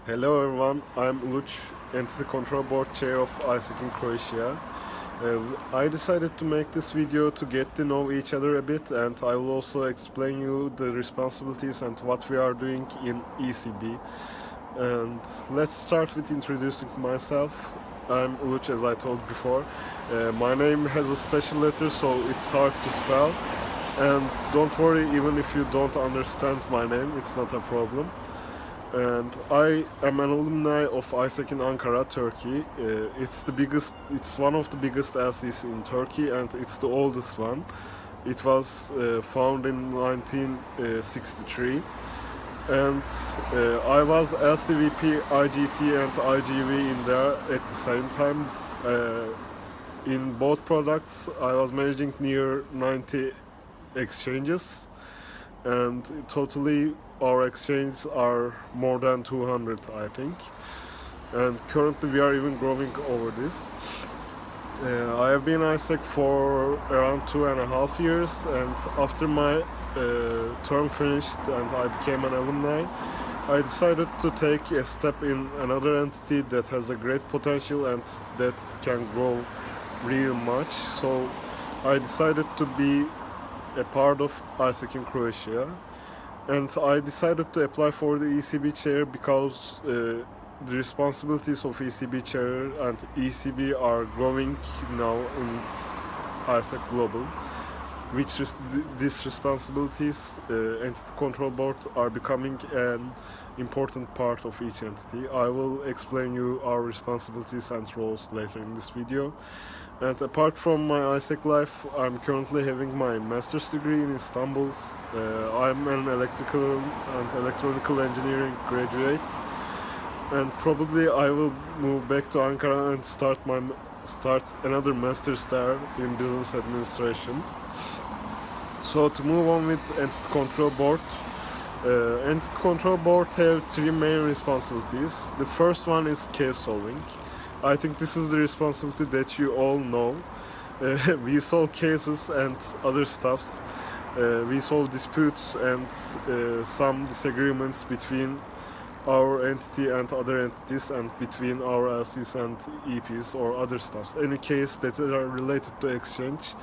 Hello everyone, I'm Uluç, Entity Control Board Chair of ISEC in Croatia. I decided to make this video to get to know each other a bit, and I will also explain you the responsibilities and what we are doing in ECB. And let's start with introducing myself. I'm Uluç, as I told before. My name has a special letter, so it's hard to spell. And don't worry, even if you don't understand my name, it's not a problem. And I am an alumni of ISEC in Ankara, Turkey. It's one of the biggest LCs in Turkey, and it's the oldest one. It was founded in 1963, and I was LCVP, IGT, and IGV in there at the same time. In both products, I was managing near 90 exchanges, and totally our exchanges are more than 200, I think, and currently we are even growing over this. I have been ISEC for around 2.5 years, and after my term finished and I became an alumni, I decided to take a step in another entity that has a great potential and that can grow real much. So I decided to be a part of ISEC in Croatia, and I decided to apply for the ECB chair because the responsibilities of ECB chair and ECB are growing now in ISEC Global, which these responsibilities, entity control board, are becoming an important part of each entity. I will explain you our responsibilities and roles later in this video. And apart from my ISEC life, I'm currently having my master's degree in Istanbul. I'm an electrical and electronical engineering graduate, and probably I will move back to Ankara and start another master's there in business administration. So to move on with Entity Control Board, Entity Control Board have three main responsibilities. The first one is case solving. I think this is the responsibility that you all know. We solve cases and other stuffs. We solve disputes and some disagreements between our entity and other entities, and between our LCs and EPs or other stuffs. Any case that are related to exchange,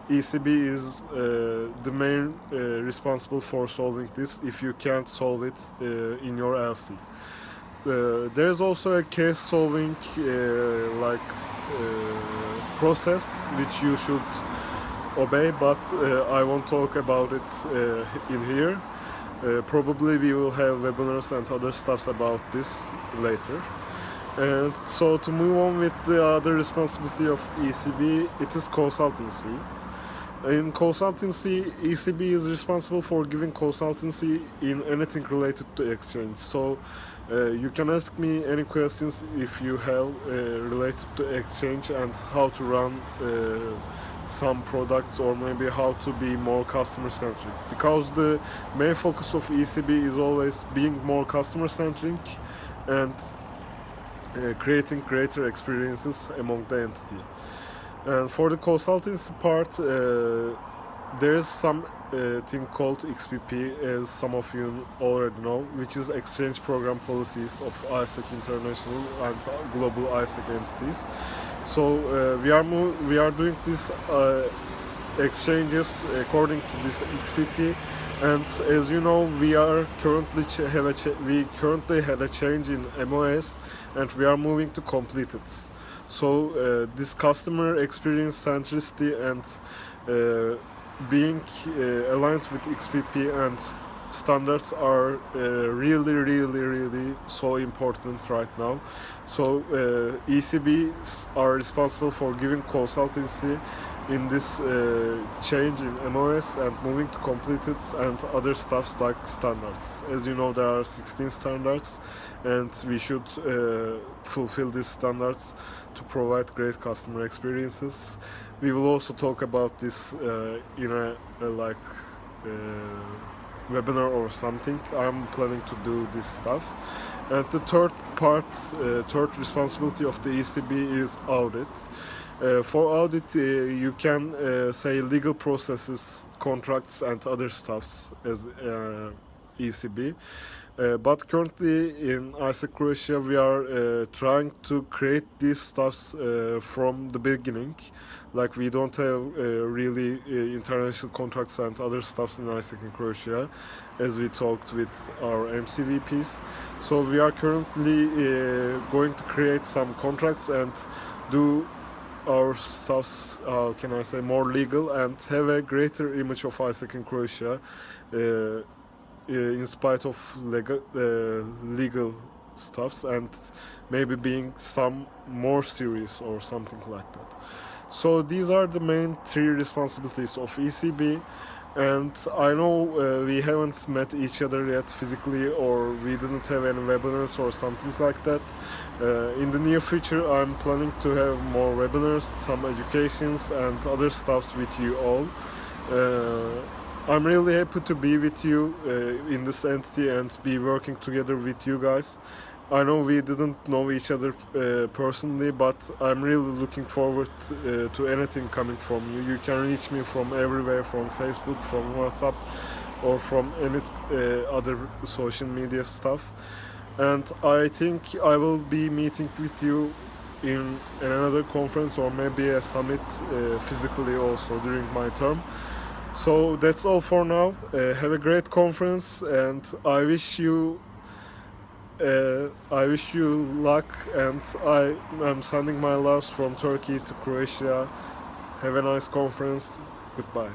ECB is the main responsible for solving this if you can't solve it in your LC. There's also a case solving process which you should obey, but I won't talk about it in here. Probably we will have webinars and other stuffs about this later. And so to move on with the other responsibility of ECB, it is consultancy. In consultancy, ECB is responsible for giving consultancy in anything related to exchange. So you can ask me any questions if you have related to exchange and how to run some products, or maybe how to be more customer centric, because the main focus of ECB is always being more customer centric and creating greater experiences among the entity. And for the consultancy part, there is some thing called XPP, as some of you already know, which is Exchange Program Policies of ISEC International and global ISEC entities. So we are doing these exchanges according to this XPP, and as you know, we currently had a change in MOS, and we are moving to completed. So this customer experience centricity and being aligned with XPP and standards are really so important right now. So ECBs are responsible for giving consultancy in this change in MOS and moving to completed and other stuffs like standards. As you know, there are 16 standards, and we should fulfill these standards to provide great customer experiences. We will also talk about this in a webinar or something. I'm planning to do this stuff. And the third responsibility of the ECB is audit. For audit, you can say legal processes, contracts, and other stuffs as ECB. But currently in ISEC Croatia, we are trying to create these stuffs from the beginning. Like we don't have really international contracts and other stuffs in ISEC in Croatia, as we talked with our MCVPs. So we are currently going to create some contracts and do our stuffs, can I say, more legal and have a greater image of ISEC in Croatia. In spite of legal stuffs and maybe being some more serious or something like that. So these are the main three responsibilities of ECB, and I know we haven't met each other yet physically, or we didn't have any webinars or something like that. In the near future I'm planning to have more webinars, some educations and other stuffs with you all. I'm really happy to be with you in this entity and be working together with you guys. I know we didn't know each other personally, but I'm really looking forward to anything coming from you. You can reach me from everywhere, from Facebook, from WhatsApp, or from any other social media stuff. And I think I will be meeting with you in another conference or maybe a summit physically also during my term. So that's all for now. Have a great conference, and I wish you luck. And I'm sending my loves from Turkey to Croatia. Have a nice conference. Goodbye.